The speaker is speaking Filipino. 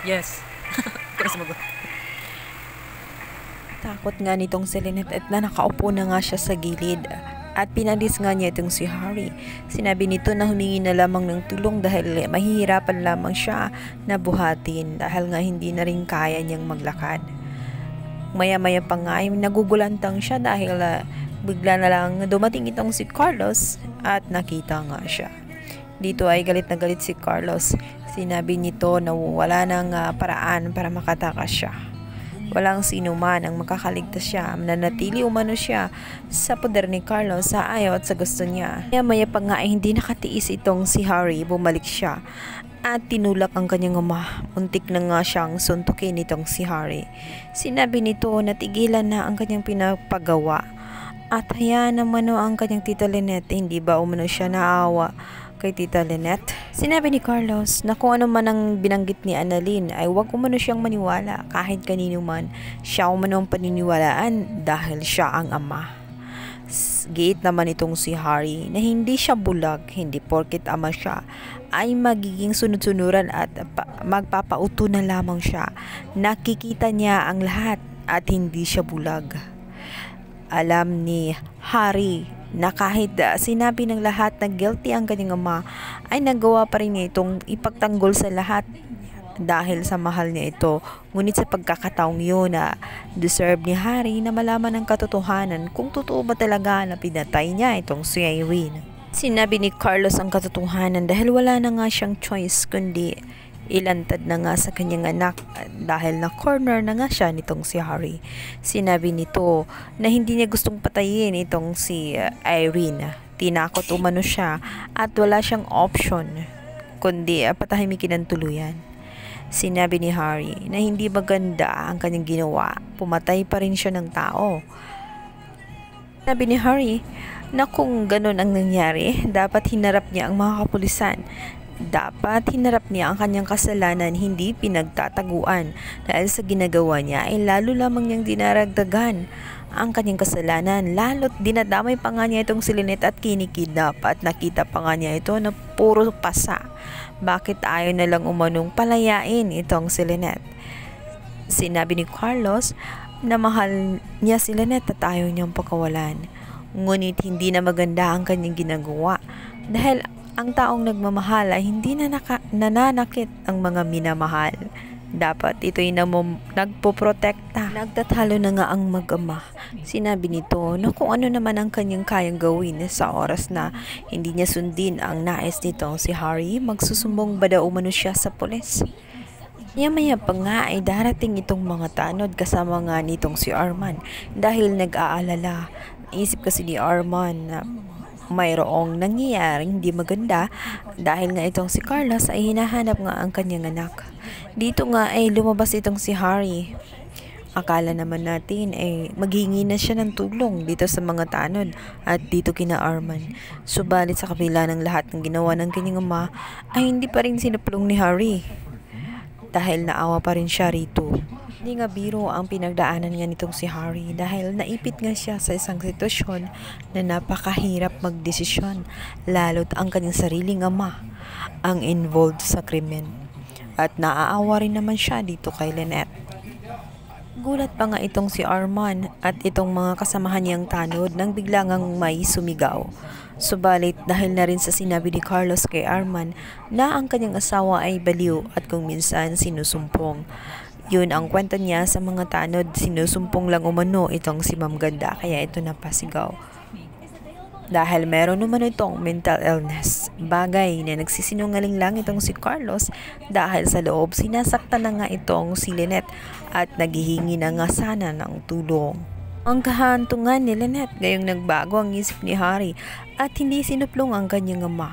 Yes. Kaya sumagot. Takot nga nitong si Lynette at na nakaupo na nga siya sa gilid. At pinalis nga niya itong si Harry. Sinabi nito na humingi na lamang ng tulong dahil mahihirapan lamang siya na buhatin dahil nga hindi na rin kaya niyang maglakad. Maya-maya pa nga ay nagugulantang siya dahil bigla na lang dumating itong si Carlos at nakita nga siya. Dito ay galit na galit si Carlos. Sinabi nito na wala nang paraan para makatakas siya. Walang sino man ang makakaligtas siya. Mananatili umano siya sa poder ni Carlos sa ayaw at sa gusto niya. Maya pa nga ay hindi nakatiis itong si Harry. Bumalik siya at tinulak ang kanyang ama. Muntik na nga siyang suntukin itong si Harry. Sinabi nito na tigilan na ang kanyang pinapagawa. At hayaan naman ang kanyang tita Lynette. Hindi ba umano siya naawa kay tita Lynette? Sinabi ni Carlos na kung ano man ang binanggit ni Annalyn ay huwag umano siyang maniwala kahit kanino man. Siya umano ang paniniwalaan dahil siya ang ama. Giit naman itong si Harry na hindi siya bulag, hindi porket ama siya ay magiging sunod-sunuran at magpapauto na lamang siya. Nakikita niya ang lahat at hindi siya bulag. Alam ni Harry na kahit sinabi ng lahat na guilty ang kanyang ama ay nagawa pa rin niya itong ipagtanggol sa lahat dahil sa mahal niya ito. Ngunit sa pagkakataong yun na deserve ni Harry na malaman ang katotohanan kung totoo ba talaga na pinatay niya itong si Irene. Sinabi ni Carlos ang katotohanan dahil wala na nga siyang choice kundi ilantad na nga sa kanyang anak dahil na corner na nga siya nitong si Harry. Sinabi nito na hindi niya gustong patayin itong si Irene. Tinakot umano siya at wala siyang option kundi patahimikin ng tuluyan. Sinabi ni Harry na hindi maganda ang kanyang ginawa. Pumatay pa rin siya ng tao. Sinabi ni Harry na kung ganun ang nangyari, dapat hinarap niya ang mga kapulisan. Dapat hinarap niya ang kanyang kasalanan, hindi pinagtataguan dahil sa ginagawa niya ay lalo lamang niyang dinaragdagan ang kanyang kasalanan. Lalo't dinadamay pa nga niya itong si Lynette at kinikidnap at nakita pa nga niya ito na puro pasa. Bakit ayaw na lang umanong palayain itong si Lynette? Sinabi ni Carlos na mahal niya si Lynette at ayaw niyang pakawalan. Ngunit hindi na maganda ang kanyang ginagawa dahil ang taong nagmamahal ay hindi na nananakit ang mga minamahal. Dapat ito'y nagpoprotekta. Nagtatalo na nga ang mag-ama. Sinabi nito na kung ano naman ang kanyang kayang gawin sa oras na hindi niya sundin ang nais nitong si Harry, magsusumbong ba daw umano siya sa pulis. Maya pa nga ay darating itong mga tanod kasama nga nitong si Arman dahil nag-aalala. Isip kasi ni Arman na mayroong nangyayaring hindi maganda dahil nga itong si Carlos ay hinahanap nga ang kanyang anak. Dito nga ay lumabas itong si Harry. Akala naman natin ay maghingi na siya ng tulong dito sa mga tanod at dito kina Arman. Subalit sa kabila ng lahat ng ginawa ng kanyang ama ay hindi pa rin sinuplong ni Harry dahil naawa pa rin siya rito. Hindi nga biro ang pinagdaanan nga nitong si Harry dahil naipit nga siya sa isang sitwasyon na napakahirap magdesisyon, lalo't ang kanyang sariling ama ang involved sa krimen. At naaawa rin naman siya dito kay Lynette. Gulat pa nga itong si Arman at itong mga kasamahan niyang tanod nang bigla ngang may sumigaw. Subalit dahil na rin sa sinabi ni Carlos kay Arman na ang kanyang asawa ay baliw at kung minsan sinusumpong. Yun ang kwento niya sa mga tanod, sinusumpong lang umano itong si Ma'am Ganda kaya ito napasigaw. Dahil meron naman itong mental illness, bagay na nagsisinungaling lang itong si Carlos dahil sa loob sinasaktan na nga itong si Lynette at naghihingi na nga sana ng tulong. Ang kahantungan ni Lynette gayong nagbago ang isip ni Harry at hindi sinuplong ang kanyang ama.